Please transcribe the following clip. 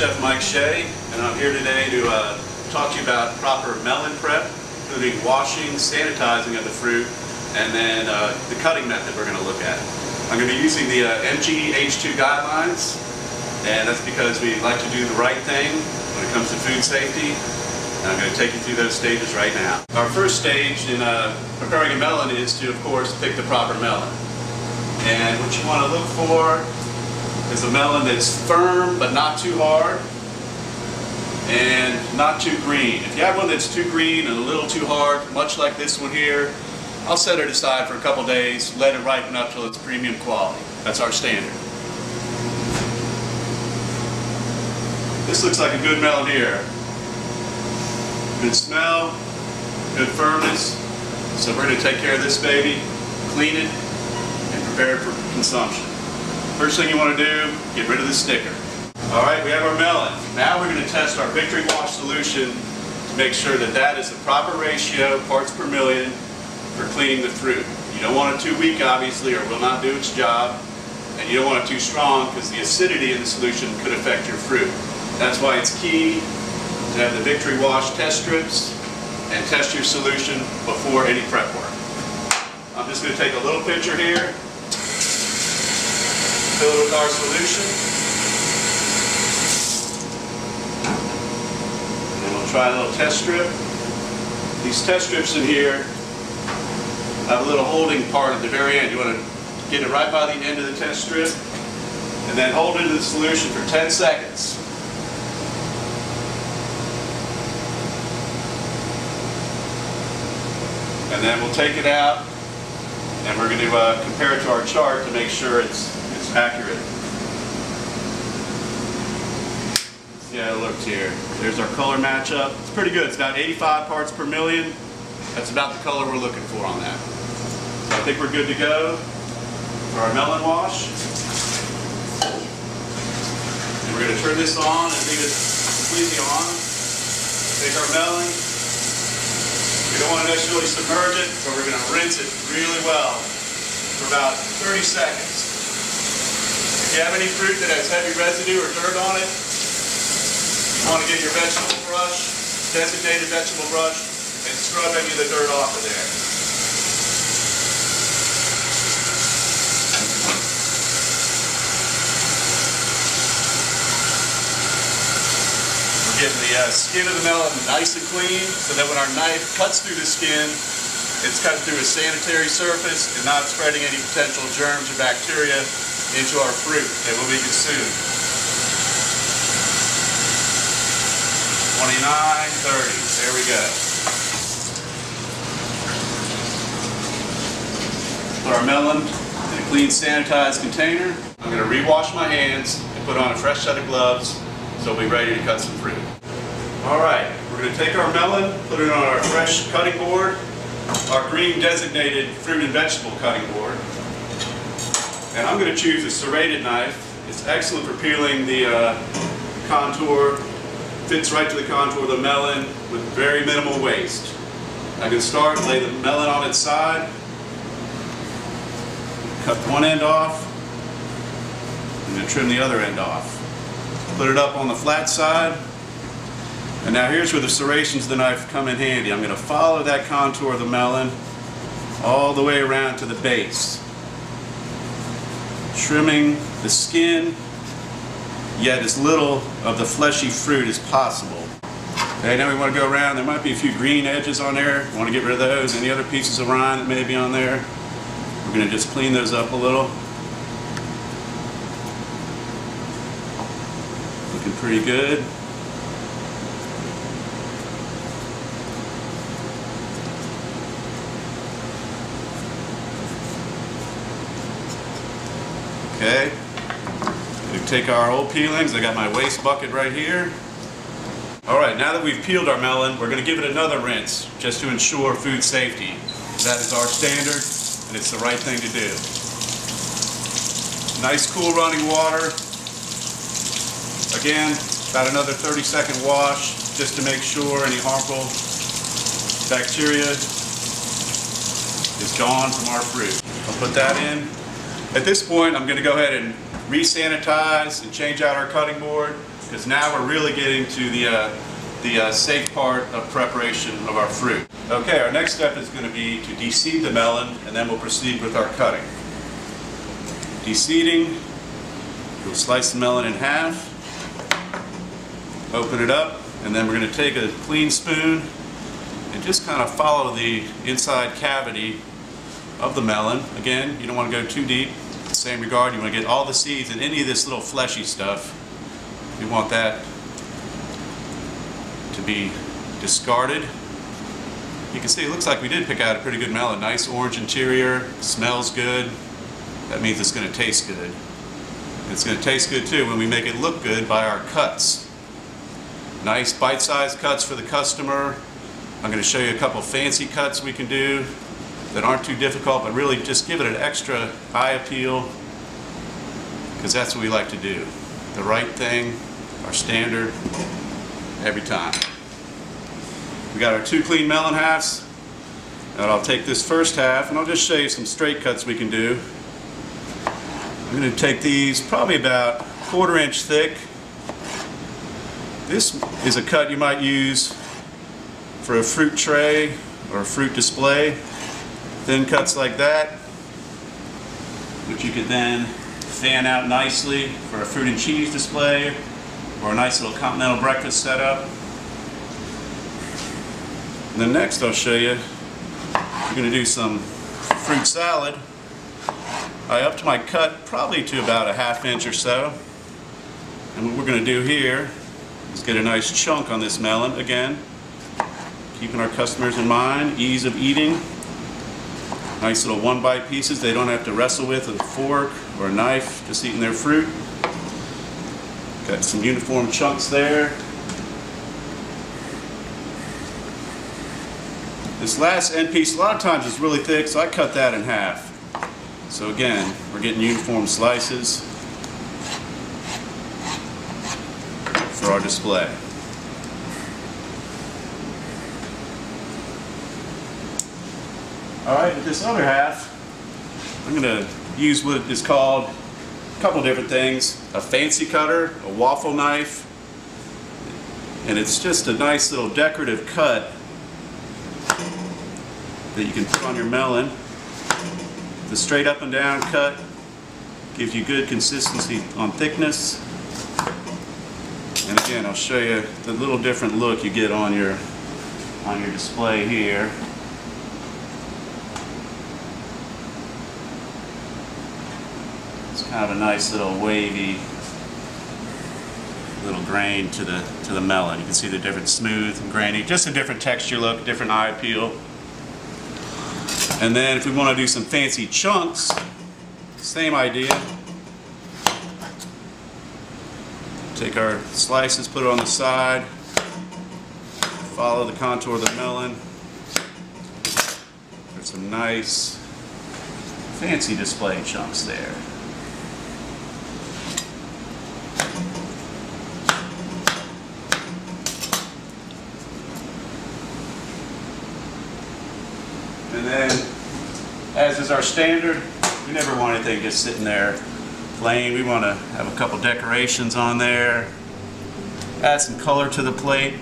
Chef Mike Shea, and I'm here today to talk to you about proper melon prep, including washing, sanitizing of the fruit, and then the cutting method we're going to look at. I'm going to be using the MGH2 guidelines, and that's because we like to do the right thing when it comes to food safety. And I'm going to take you through those stages right now. Our first stage in preparing a melon is to, of course, pick the proper melon. And what you want to look for is a melon that's firm but not too hard and not too green. If you have one that's too green and a little too hard, much like this one here, I'll set it aside for a couple days, let it ripen up till it's premium quality. That's our standard. This looks like a good melon here. Good smell, good firmness. So we're going to take care of this baby, clean it, and prepare it for consumption. First thing you want to do, get rid of the sticker. Alright, we have our melon. Now we're going to test our Victory Wash solution to make sure that that is the proper ratio, parts per million, for cleaning the fruit. You don't want it too weak, obviously, or it will not do its job. And you don't want it too strong because the acidity in the solution could affect your fruit. That's why it's key to have the Victory Wash test strips and test your solution before any prep work. I'm just going to take a little pitcher here, fill it with our solution, and then we'll try a little test strip. These test strips in here have a little holding part at the very end. You want to get it right by the end of the test strip and then hold it in the solution for 10 seconds. And then we'll take it out and we're going to compare it to our chart to make sure it's accurate. See how it looks here. There's our color matchup. It's pretty good. It's about 85 parts per million. That's about the color we're looking for on that. So I think we're good to go for our melon wash. And we're going to turn this on and leave it completely on. Take our melon. We don't want to necessarily submerge it, but we're going to rinse it really well for about 30 seconds. If you have any fruit that has heavy residue or dirt on it, you want to get your vegetable brush, designated vegetable brush, and scrub any of the dirt off of there. We're getting the skin of the melon nice and clean so that when our knife cuts through the skin, it's cut through a sanitary surface and not spreading any potential germs or bacteria into our fruit that will be consumed. 29, 30, there we go. Put our melon in a clean sanitized container. I'm going to rewash my hands and put on a fresh set of gloves so we'll be ready to cut some fruit. Alright, we're going to take our melon, put it on our fresh cutting board, our green designated fruit and vegetable cutting board. And I'm going to choose a serrated knife. It's excellent for peeling the contour, fits right to the contour of the melon with very minimal waste. I can start, lay the melon on its side, cut one end off, and then trim the other end off. Put it up on the flat side, and now here's where the serrations of the knife come in handy. I'm going to follow that contour of the melon all the way around to the base, trimming the skin, yet as little of the fleshy fruit as possible. Okay, now we want to go around. There might be a few green edges on there. We want to get rid of those. Any other pieces of rind that may be on there, we're going to just clean those up a little. Looking pretty good. Okay, we take our old peelings. I got my waste bucket right here. Alright, now that we've peeled our melon, we're going to give it another rinse just to ensure food safety. That is our standard, and it's the right thing to do. Nice cool running water. Again, about another 30-second wash just to make sure any harmful bacteria is gone from our fruit. I'll put that in. At this point, I'm going to go ahead and re-sanitize and change out our cutting board because now we're really getting to the safe part of preparation of our fruit. Okay, our next step is going to be to de-seed the melon, and then we'll proceed with our cutting. De-seeding, we'll slice the melon in half, open it up, and then we're going to take a clean spoon and just kind of follow the inside cavity of the melon. Again, you don't want to go too deep. In the same regard, you want to get all the seeds and any of this little fleshy stuff. You want that to be discarded. You can see it looks like we did pick out a pretty good melon. Nice orange interior, smells good. That means it's going to taste good. It's going to taste good too when we make it look good by our cuts. Nice bite-sized cuts for the customer. I'm going to show you a couple fancy cuts we can do that aren't too difficult, but really just give it an extra eye appeal, because that's what we like to do. The right thing, our standard, every time. We got our 2 clean melon halves, and I'll take this first half and I'll just show you some straight cuts we can do. I'm going to take these probably about 1/4 inch thick. This is a cut you might use for a fruit tray or a fruit display. Thin cuts like that, which you could then fan out nicely for a fruit and cheese display or a nice little continental breakfast setup. And then next I'll show you, we're going to do some fruit salad. I upped my cut probably to about a 1/2 inch or so. And what we're going to do here is get a nice chunk on this melon. Again, keeping our customers in mind, ease of eating. Nice little 1-bite pieces they don't have to wrestle with a fork or a knife, just eating their fruit. Got some uniform chunks there. This last end piece a lot of times is really thick, so I cut that in half. So again, we're getting uniform slices for our display. Alright, with this other half, I'm going to use what is called a couple different things. A fancy cutter, a waffle knife, and it's just a nice little decorative cut that you can put on your melon. The straight up and down cut gives you good consistency on thickness. And again, I'll show you the little different look you get on your display here. It's kind of a nice little wavy little grain to the melon. You can see the different smooth and grainy, just a different texture look, different eye appeal. And then if we want to do some fancy chunks, same idea. Take our slices, put it on the side, follow the contour of the melon. There's some nice fancy display chunks there. And then, as is our standard, we never want anything just sitting there plain. We want to have a couple decorations on there, add some color to the plate.